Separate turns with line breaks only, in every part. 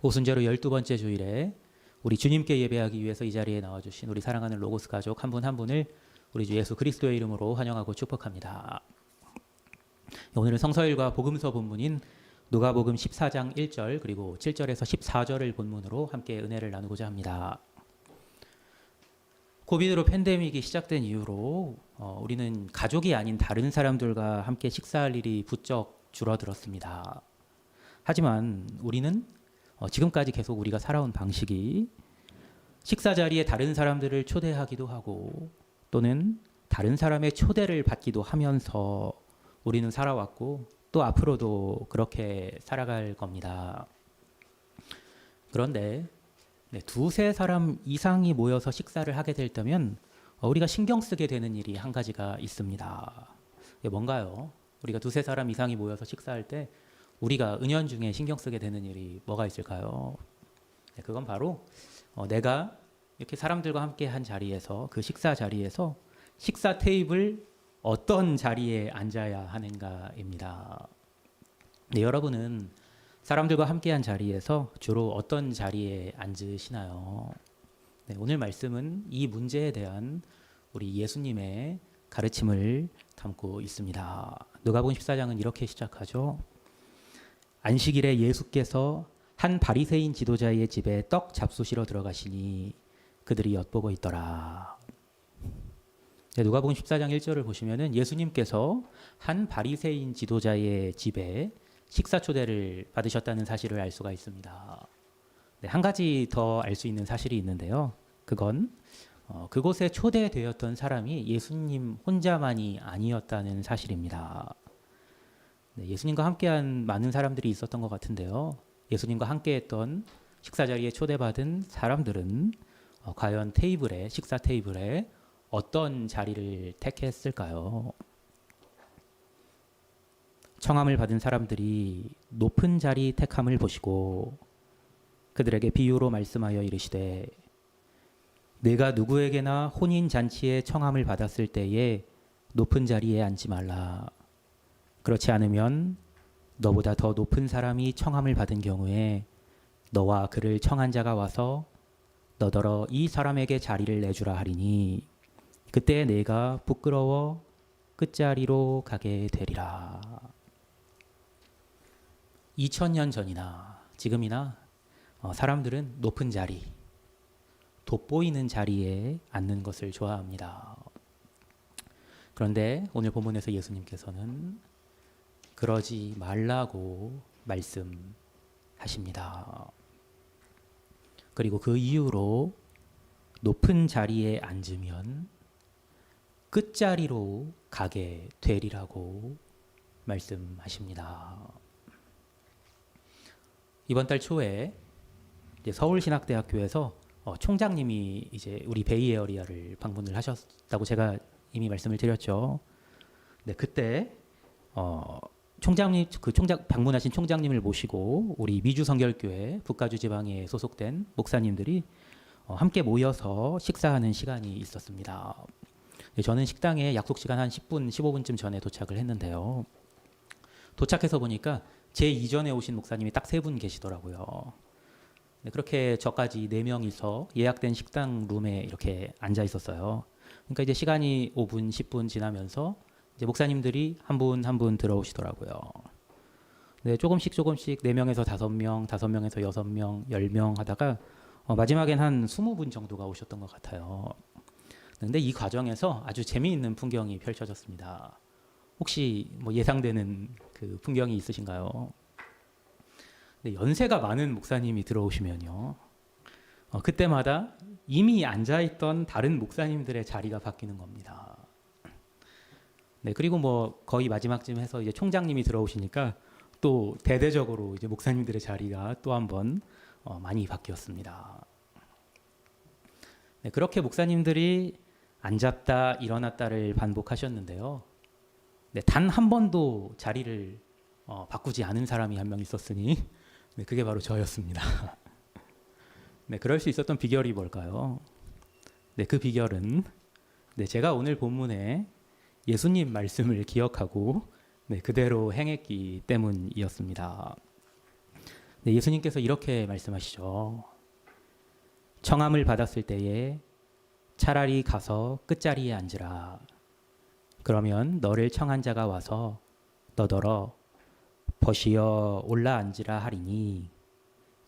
오순절의 12번째 주일에 우리 주님께 예배하기 위해서 이 자리에 나와주신 우리 사랑하는 로고스 가족 한 분 한 분을 우리 주 예수 그리스도의 이름으로 환영하고 축복합니다. 오늘은 성서일과 복음서 본문인 누가복음 14장 1절 그리고 7절에서 14절을 본문으로 함께 은혜를 나누고자 합니다. 코비드로 팬데믹이 시작된 이후로 우리는 가족이 아닌 다른 사람들과 함께 식사할 일이 부쩍 줄어들었습니다. 하지만 우리는 지금까지 계속 우리가 살아온 방식이 식사 자리에 다른 사람들을 초대하기도 하고 또는 다른 사람의 초대를 받기도 하면서 우리는 살아왔고 또 앞으로도 그렇게 살아갈 겁니다. 그런데 두세 사람 이상이 모여서 식사를 하게 될 때면 우리가 신경 쓰게 되는 일이 한 가지가 있습니다. 이게 뭔가요? 우리가 두세 사람 이상이 모여서 식사할 때 우리가 은연중에 신경 쓰게 되는 일이 뭐가 있을까요? 그건 바로 내가 이렇게 사람들과 함께 한 자리에서 그 식사 자리에서 식사 테이블 어떤 자리에 앉아야 하는가입니다. 여러분은 사람들과 함께한 자리에서 주로 어떤 자리에 앉으시나요? 오늘 말씀은 이 문제에 대한 우리 예수님의 가르침을 담고 있습니다. 누가복음 14장은 이렇게 시작하죠. 안식일에 예수께서 한 바리새인 지도자의 집에 떡 잡수시러 들어가시니 그들이 엿보고 있더라. 누가복음 14장 1절을 보시면은 예수님께서 한 바리새인 지도자의 집에 식사 초대를 받으셨다는 사실을 알 수가 있습니다. 한 가지 더 알 수 있는 사실이 있는데요. 그건 그곳에 초대되었던 사람이 예수님 혼자만이 아니었다는 사실입니다. 예수님과 함께한 많은 사람들이 있었던 것 같은데요. 예수님과 함께했던 식사 자리에 초대받은 사람들은 과연 식사 테이블에 어떤 자리를 택했을까요? 청함을 받은 사람들이 높은 자리 택함을 보시고 그들에게 비유로 말씀하여 이르시되 내가 누구에게나 혼인 잔치에 청함을 받았을 때에 높은 자리에 앉지 말라. 그렇지 않으면 너보다 더 높은 사람이 청함을 받은 경우에 너와 그를 청한 자가 와서 너더러 이 사람에게 자리를 내주라 하리니 그때 내가 부끄러워 끝자리로 가게 되리라. 2000년 전이나 지금이나 사람들은 높은 자리, 돋보이는 자리에 앉는 것을 좋아합니다. 그런데 오늘 본문에서 예수님께서는 그러지 말라고 말씀하십니다. 그리고 그 이후로 높은 자리에 앉으면 끝자리로 가게 되리라고 말씀하십니다. 이번 달 초에 서울신학대학교에서 총장님이 이제 우리 베이에어리아를 방문을 하셨다고 제가 이미 말씀을 드렸죠. 그때 방문하신 총장님을 모시고 우리 미주성결교회 북가주 지방에 소속된 목사님들이 함께 모여서 식사하는 시간이 있었습니다. 저는 식당에 약속 시간 한 10분, 15분쯤 전에 도착을 했는데요. 도착해서 보니까 제 이전에 오신 목사님이 딱 3분 계시더라고요. 그렇게 저까지 4명이서 예약된 식당 룸에 이렇게 앉아 있었어요. 그러니까 이제 시간이 5분, 10분 지나면서 이제 목사님들이 한 분 한 분 들어오시더라고요. 조금씩 4명에서 5명, 5명에서 6명, 10명 하다가 마지막엔 한 20분 정도가 오셨던 것 같아요. 근데 이 과정에서 아주 재미있는 풍경이 펼쳐졌습니다. 혹시 예상되는 그 풍경이 있으신가요? 연세가 많은 목사님이 들어오시면요. 그때마다 이미 앉아있던 다른 목사님들의 자리가 바뀌는 겁니다. 그리고 거의 마지막쯤 해서 이제 총장님이 들어오시니까 또 대대적으로 이제 목사님들의 자리가 또 한번 많이 바뀌었습니다. 그렇게 목사님들이 앉았다 일어났다를 반복하셨는데요. 단 한 번도 자리를 바꾸지 않은 사람이 한 명 있었으니 그게 바로 저였습니다. 그럴 수 있었던 비결이 뭘까요? 그 비결은 제가 오늘 본문에 예수님 말씀을 기억하고 그대로 행했기 때문이었습니다. 네, 예수님께서 이렇게 말씀하시죠. 청함을 받았을 때에 차라리 가서 끝자리에 앉으라. 그러면 너를 청한 자가 와서 너더러 벗이여 올라 앉으라 하리니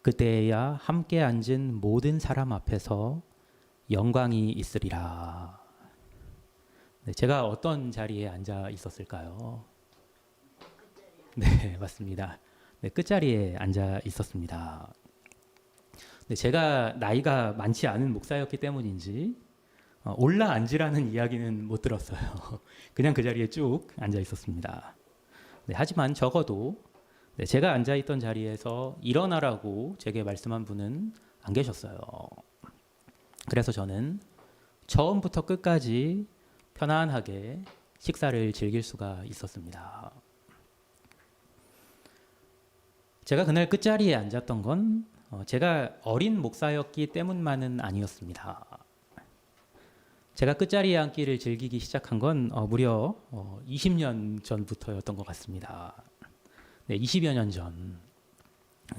그때에야 함께 앉은 모든 사람 앞에서 영광이 있으리라. 네, 제가 어떤 자리에 앉아 있었을까요? 네, 맞습니다. 네, 끝자리에 앉아 있었습니다. 네, 제가 나이가 많지 않은 목사였기 때문인지 올라 앉으라는 이야기는 못 들었어요. 그냥 그 자리에 쭉 앉아 있었습니다. 네, 하지만 적어도 네, 제가 앉아 있던 자리에서 일어나라고 제게 말씀한 분은 안 계셨어요. 그래서 저는 처음부터 끝까지 편안하게 식사를 즐길 수가 있었습니다. 제가 그날 끝자리에 앉았던 건 제가 어린 목사였기 때문만은 아니었습니다. 제가 끝자리에 앉기를 즐기기 시작한 건 무려 20년 전부터였던 것 같습니다. 네, 20여 년 전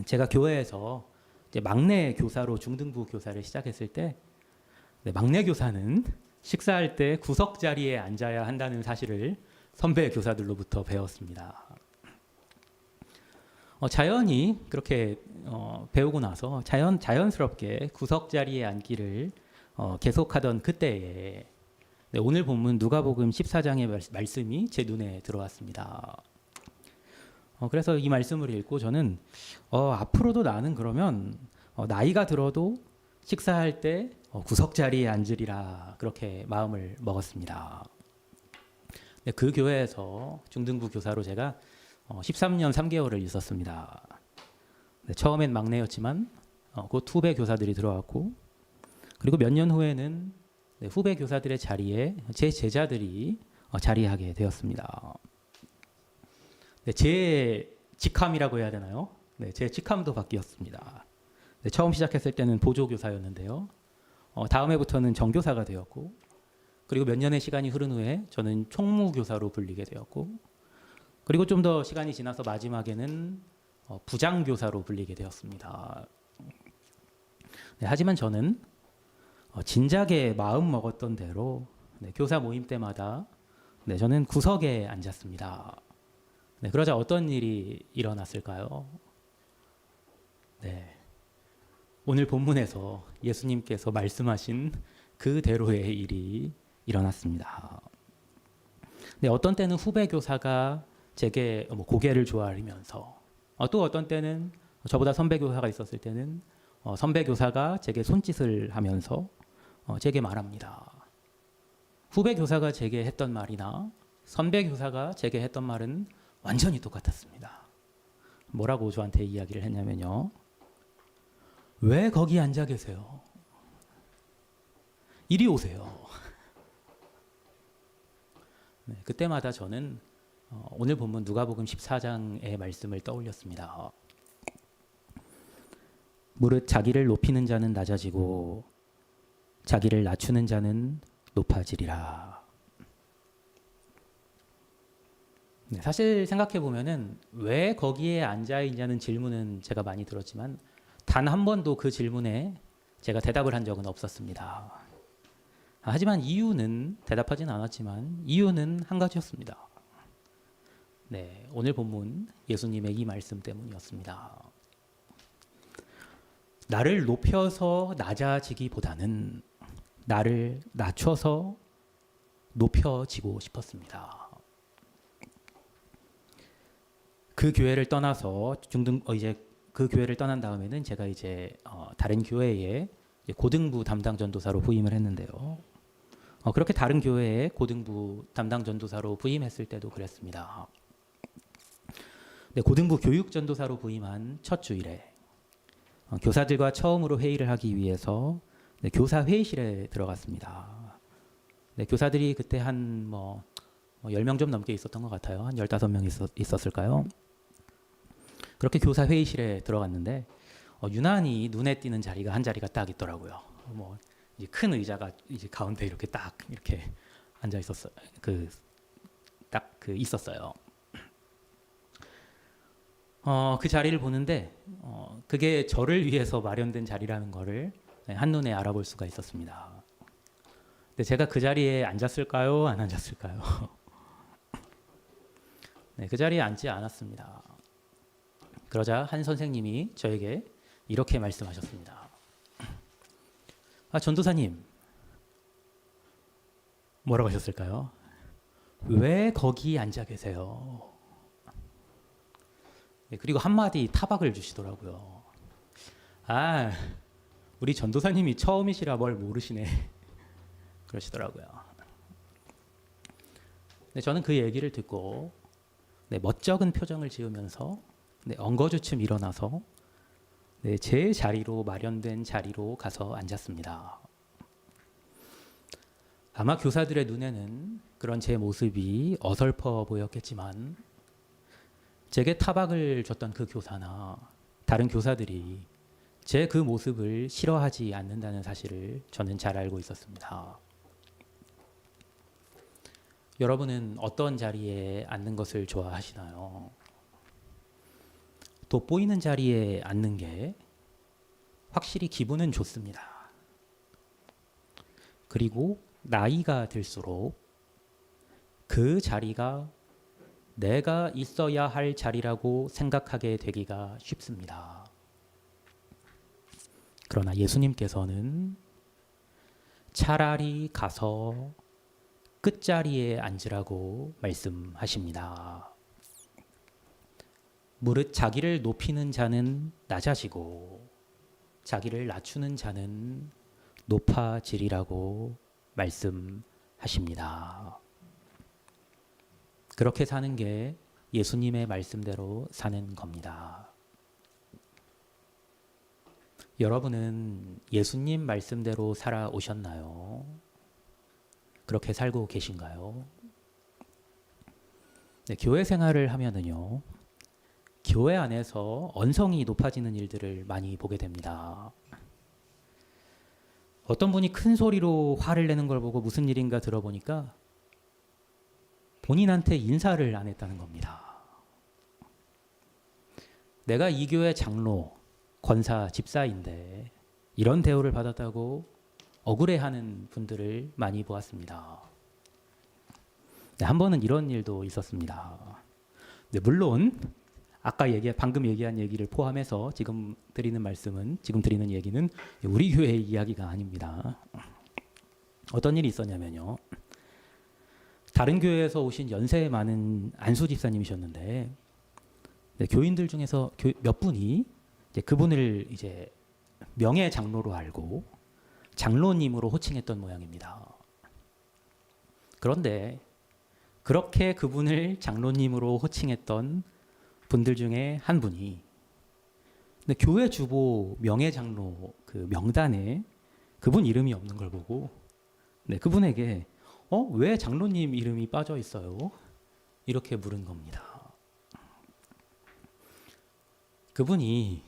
제가 교회에서 이제 막내 교사로 중등부 교사를 시작했을 때 네, 막내 교사는 식사할 때 구석 자리에 앉아야 한다는 사실을 선배 교사들로부터 배웠습니다. 자연히 그렇게 배우고 나서 자연스럽게 구석 자리에 앉기를 계속하던 그때에 네, 오늘 본문 누가복음 14장의 말씀이 제 눈에 들어왔습니다. 그래서 이 말씀을 읽고 저는 앞으로도 나는 그러면 나이가 들어도 식사할 때 구석 자리에 앉으리라 그렇게 마음을 먹었습니다. 네, 그 교회에서 중등부 교사로 제가 13년 3개월을 있었습니다. 네, 처음엔 막내였지만 곧 후배 교사들이 들어왔고 그리고 몇 년 후에는 네, 후배 교사들의 자리에 제 제자들이 자리하게 되었습니다. 네, 제 직함이라고 해야 되나요? 네, 제 직함도 바뀌었습니다. 네, 처음 시작했을 때는 보조교사였는데요. 다음 해부터는 정교사가 되었고 그리고 몇 년의 시간이 흐른 후에 저는 총무교사로 불리게 되었고 그리고 좀 더 시간이 지나서 마지막에는 부장교사로 불리게 되었습니다. 네, 하지만 저는 진작에 마음 먹었던 대로 네, 교사 모임 때마다 네, 저는 구석에 앉았습니다. 네, 그러자 어떤 일이 일어났을까요? 네, 오늘 본문에서 예수님께서 말씀하신 그대로의 일이 일어났습니다. 네, 어떤 때는 후배 교사가 제게 고개를 조아리면서 또 어떤 때는 저보다 선배 교사가 있었을 때는 선배 교사가 제게 손짓을 하면서 제게 말합니다. 후배 교사가 제게 했던 말이나 선배 교사가 제게 했던 말은 완전히 똑같았습니다. 뭐라고 저한테 이야기를 했냐면요. 왜 거기 앉아 계세요? 이리 오세요. 네, 그때마다 저는 오늘 본문 누가복음 14장의 말씀을 떠올렸습니다. 무릇 자기를 높이는 자는 낮아지고 자기를 낮추는 자는 높아지리라. 네, 사실 생각해 보면은 왜 거기에 앉아 있냐는 질문은 제가 많이 들었지만 단 한 번도 그 질문에 제가 대답을 한 적은 없었습니다. 하지만 이유는 대답하진 않았지만 이유는 한 가지였습니다. 네, 오늘 본문 예수님의 이 말씀 때문이었습니다. 나를 높여서 낮아지기보다는 나를 낮춰서 높여지고 싶었습니다. 그 교회를 떠나서 그 교회를 떠난 다음에는 제가 이제 다른 교회에 고등부 담당 전도사로 부임을 했는데요. 그렇게 다른 교회에 고등부 담당 전도사로 부임했을 때도 그랬습니다. 네, 고등부 교육 전도사로 부임한 첫 주일에 교사들과 처음으로 회의를 하기 위해서 네, 교사 회의실에 들어갔습니다. 네, 교사들이 그때 한 10명 좀 넘게 있었던 것 같아요. 한 15명 있었을까요? 그렇게 교사 회의실에 들어갔는데 유난히 눈에 띄는 자리가 한 자리가 딱 있더라고요. 이제 큰 의자가 이제 가운데 이렇게 딱 이렇게 앉아 있었어요. 있었어요. 그 자리를 보는데 그게 저를 위해서 마련된 자리라는 거를 한눈에 알아볼 수가 있었습니다. 근데 제가 그 자리에 앉았을까요? 안 앉았을까요? 네, 그 자리에 앉지 않았습니다. 그러자 한 선생님이 저에게 이렇게 말씀하셨습니다. 전도사님, 뭐라고 하셨을까요? 왜 거기 앉아 계세요? 네, 그리고 한마디 타박을 주시더라고요. 우리 전도사님이 처음이시라 뭘 모르시네. 그러시더라고요. 네, 저는 그 얘기를 듣고 멋쩍은 표정을 지으면서 엉거주춤 일어나서 제 자리로 마련된 자리로 가서 앉았습니다. 아마 교사들의 눈에는 그런 제 모습이 어설퍼 보였겠지만 제게 타박을 줬던 그 교사나 다른 교사들이 제 그 모습을 싫어하지 않는다는 사실을 저는 잘 알고 있었습니다. 여러분은 어떤 자리에 앉는 것을 좋아하시나요? 돋보이는 자리에 앉는 게 확실히 기분은 좋습니다. 그리고 나이가 들수록 그 자리가 내가 있어야 할 자리라고 생각하게 되기가 쉽습니다. 그러나 예수님께서는 차라리 가서 끝자리에 앉으라고 말씀하십니다. 무릇 자기를 높이는 자는 낮아지고 자기를 낮추는 자는 높아지리라고 말씀하십니다. 그렇게 사는 게 예수님의 말씀대로 사는 겁니다. 여러분은 예수님 말씀대로 살아오셨나요? 그렇게 살고 계신가요? 네, 교회 생활을 하면은요, 교회 안에서 언성이 높아지는 일들을 많이 보게 됩니다. 어떤 분이 큰 소리로 화를 내는 걸 보고 무슨 일인가 들어보니까 본인한테 인사를 안 했다는 겁니다. 내가 이 교회 장로, 권사, 집사인데 이런 대우를 받았다고 억울해하는 분들을 많이 보았습니다. 네, 한 번은 이런 일도 있었습니다. 네, 물론 방금 얘기한 얘기를 포함해서 지금 드리는 얘기는 우리 교회의 이야기가 아닙니다. 어떤 일이 있었냐면요. 다른 교회에서 오신 연세 많은 안수 집사님이셨는데 교인들 중에서 몇 분이 그분을 명예 장로로 알고 장로님으로 호칭했던 모양입니다. 그런데 그렇게 그분을 장로님으로 호칭했던 분들 중에 한 분이 교회 주보 명예 장로 그 명단에 그분 이름이 없는 걸 보고 그분에게 왜 장로님 이름이 빠져 있어요? 이렇게 물은 겁니다. 그분이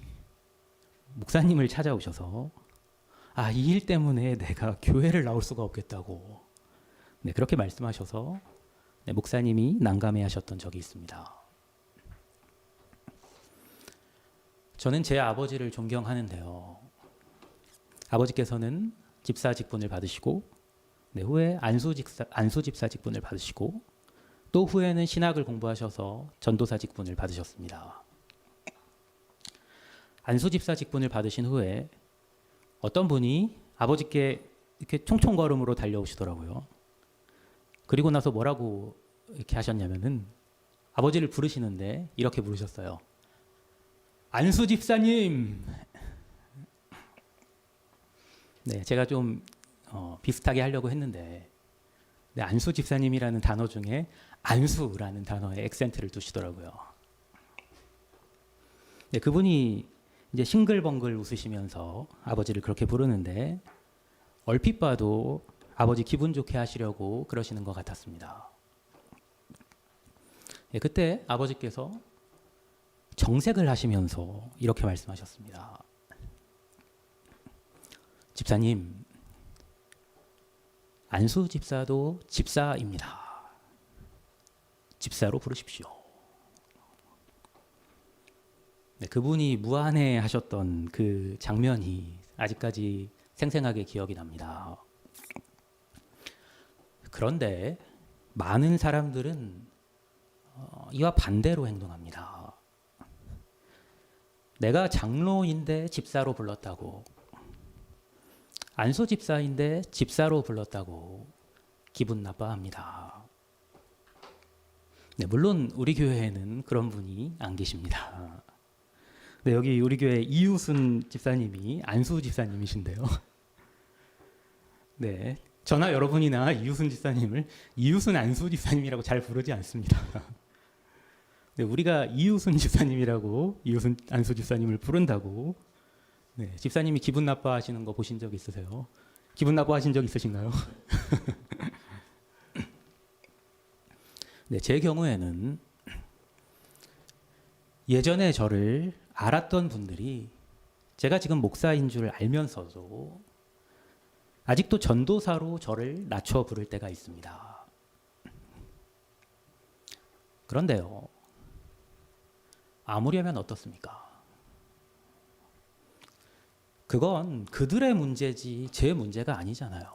목사님을 찾아오셔서 이 일 때문에 내가 교회를 나올 수가 없겠다고 그렇게 말씀하셔서 목사님이 난감해하셨던 적이 있습니다. 저는 제 아버지를 존경하는데요. 아버지께서는 집사 직분을 받으시고 후에 안수 집사 직분을 받으시고 또 후에는 신학을 공부하셔서 전도사 직분을 받으셨습니다. 안수 집사 직분을 받으신 후에 어떤 분이 아버지께 이렇게 총총걸음으로 달려오시더라고요. 그리고 나서 뭐라고 이렇게 하셨냐면은 아버지를 부르시는데 이렇게 부르셨어요. 안수 집사님. 제가 좀 비슷하게 하려고 했는데 안수 집사님이라는 단어 중에 안수라는 단어에 액센트를 두시더라고요. 그분이 싱글벙글 웃으시면서 아버지를 그렇게 부르는데 얼핏 봐도 아버지 기분 좋게 하시려고 그러시는 것 같았습니다. 그때 아버지께서 정색을 하시면서 이렇게 말씀하셨습니다. 집사님, 안수 집사도 집사입니다. 집사로 부르십시오. 네, 그분이 무안해 하셨던 그 장면이 아직까지 생생하게 기억이 납니다. 그런데 많은 사람들은 이와 반대로 행동합니다. 내가 장로인데 집사로 불렀다고, 안수 집사인데 집사로 불렀다고 기분 나빠합니다. 네, 물론 우리 교회에는 그런 분이 안 계십니다. 네, 여기 우리 교회 이유순 집사님이 안수 집사님이신데요. 네, 저나 여러분이나 이유순 집사님을 이유순 안수 집사님이라고 잘 부르지 않습니다. 네, 우리가 이유순 집사님이라고 이유순 안수 집사님을 부른다고 네, 집사님이 기분 나빠하시는 거 보신 적 있으세요? 기분 나빠하신 적 있으신가요? 네, 제 경우에는 예전에 저를 알았던 분들이 제가 지금 목사인 줄 알면서도 아직도 전도사로 저를 낮춰 부를 때가 있습니다. 그런데요, 아무려면 어떻습니까? 그건 그들의 문제지 제 문제가 아니잖아요.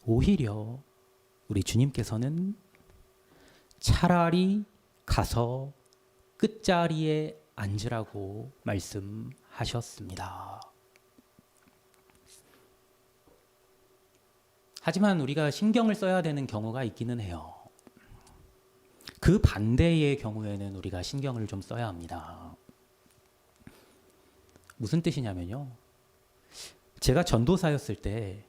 오히려 우리 주님께서는 차라리 가서 끝자리에 앉으라고 말씀하셨습니다. 하지만 우리가 신경을 써야 되는 경우가 있기는 해요. 그 반대의 경우에는 우리가 신경을 좀 써야 합니다. 무슨 뜻이냐면요, 제가 전도사였을 때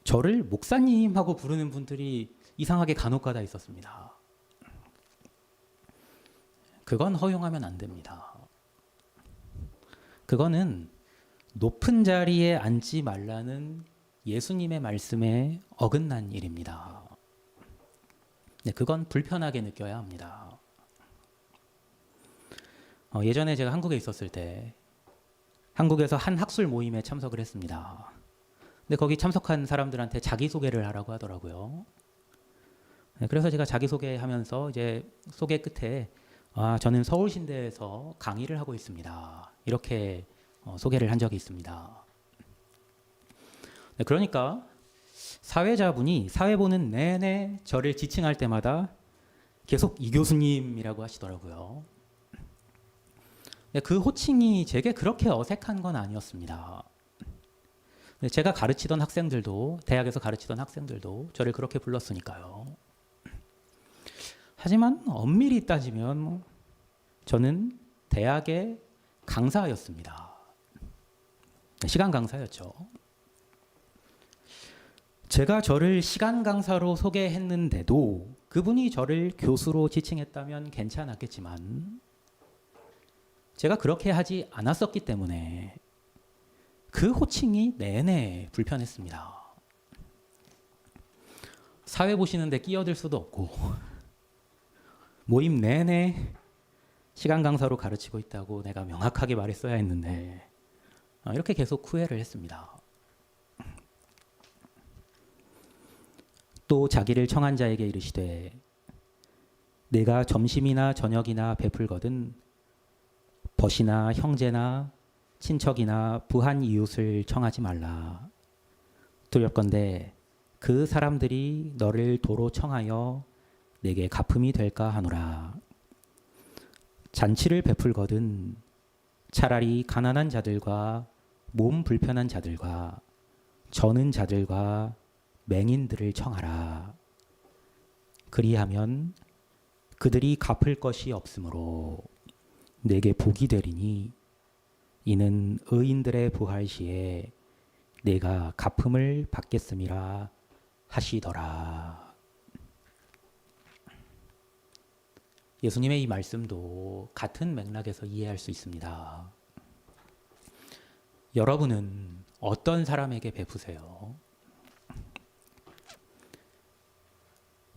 저를 목사님하고 부르는 분들이 이상하게 간혹가다 있었습니다. 그건 허용하면 안 됩니다. 그거는 높은 자리에 앉지 말라는 예수님의 말씀에 어긋난 일입니다. 네, 그건 불편하게 느껴야 합니다. 예전에 제가 한국에 있었을 때 한국에서 한 학술 모임에 참석을 했습니다. 근데 거기 참석한 사람들한테 자기소개를 하라고 하더라고요. 네, 그래서 제가 자기소개하면서 이제 소개 끝에 저는 서울신대에서 강의를 하고 있습니다. 이렇게 소개를 한 적이 있습니다. 네, 그러니까 사회자분이 사회 보는 내내 저를 지칭할 때마다 계속 이 교수님이라고 하시더라고요. 네, 그 호칭이 제게 그렇게 어색한 건 아니었습니다. 네, 제가 가르치던 학생들도, 대학에서 가르치던 학생들도 저를 그렇게 불렀으니까요. 하지만 엄밀히 따지면 저는 대학의 강사였습니다. 시간 강사였죠. 제가 저를 시간 강사로 소개했는데도 그분이 저를 교수로 지칭했다면 괜찮았겠지만 제가 그렇게 하지 않았었기 때문에 그 호칭이 내내 불편했습니다. 사회 보시는데 끼어들 수도 없고 모임 내내 시간 강사로 가르치고 있다고 내가 명확하게 말했어야 했는데 이렇게 계속 후회를 했습니다. 또 자기를 청한 자에게 이르시되 내가 점심이나 저녁이나 베풀거든 벗이나 형제나 친척이나 부한 이웃을 청하지 말라. 두렵건대 그 사람들이 너를 도로 청하여 내게 갚음이 될까 하노라. 잔치를 베풀거든 차라리 가난한 자들과 몸 불편한 자들과 저는 자들과 맹인들을 청하라. 그리하면 그들이 갚을 것이 없으므로 내게 복이 되리니 이는 의인들의 부활 시에 내가 갚음을 받겠음이라 하시더라. 예수님의 이 말씀도 같은 맥락에서 이해할 수 있습니다. 여러분은 어떤 사람에게 베푸세요?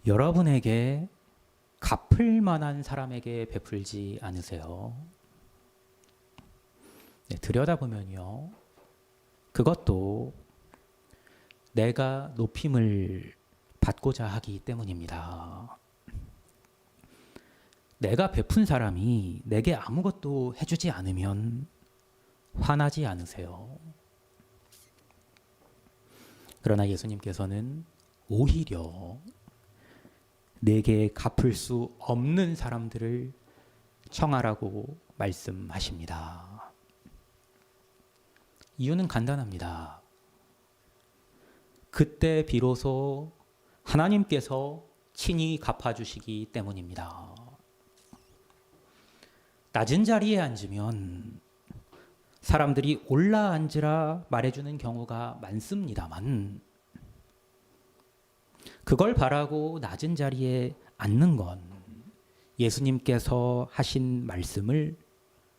여러분에게 갚을 만한 사람에게 베풀지 않으세요? 네, 들여다보면요, 그것도 내가 높임을 받고자 하기 때문입니다. 내가 베푼 사람이 내게 아무것도 해주지 않으면 화나지 않으세요? 그러나 예수님께서는 오히려 내게 갚을 수 없는 사람들을 청하라고 말씀하십니다. 이유는 간단합니다. 그때 비로소 하나님께서 친히 갚아주시기 때문입니다. 낮은 자리에 앉으면 사람들이 올라앉으라 말해주는 경우가 많습니다만, 그걸 바라고 낮은 자리에 앉는 건 예수님께서 하신 말씀을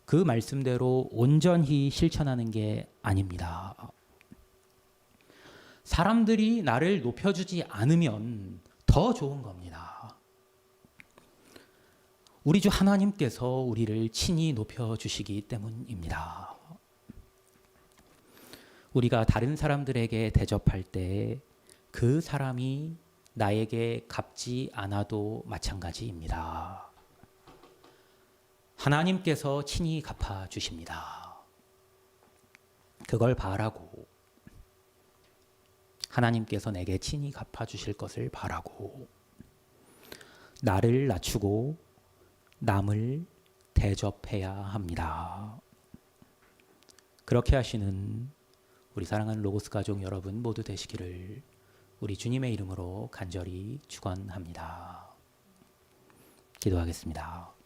그 말씀대로 온전히 실천하는 게 아닙니다. 사람들이 나를 높여주지 않으면 더 좋은 겁니다. 우리 주 하나님께서 우리를 친히 높여주시기 때문입니다. 우리가 다른 사람들에게 대접할 때 그 사람이 나에게 갚지 않아도 마찬가지입니다. 하나님께서 친히 갚아주십니다. 그걸 바라고, 하나님께서 내게 친히 갚아주실 것을 바라고 나를 낮추고 남을 대접해야 합니다. 그렇게 하시는 우리 사랑하는 로고스 가족 여러분 모두 되시기를 우리 주님의 이름으로 간절히 축원합니다. 기도하겠습니다.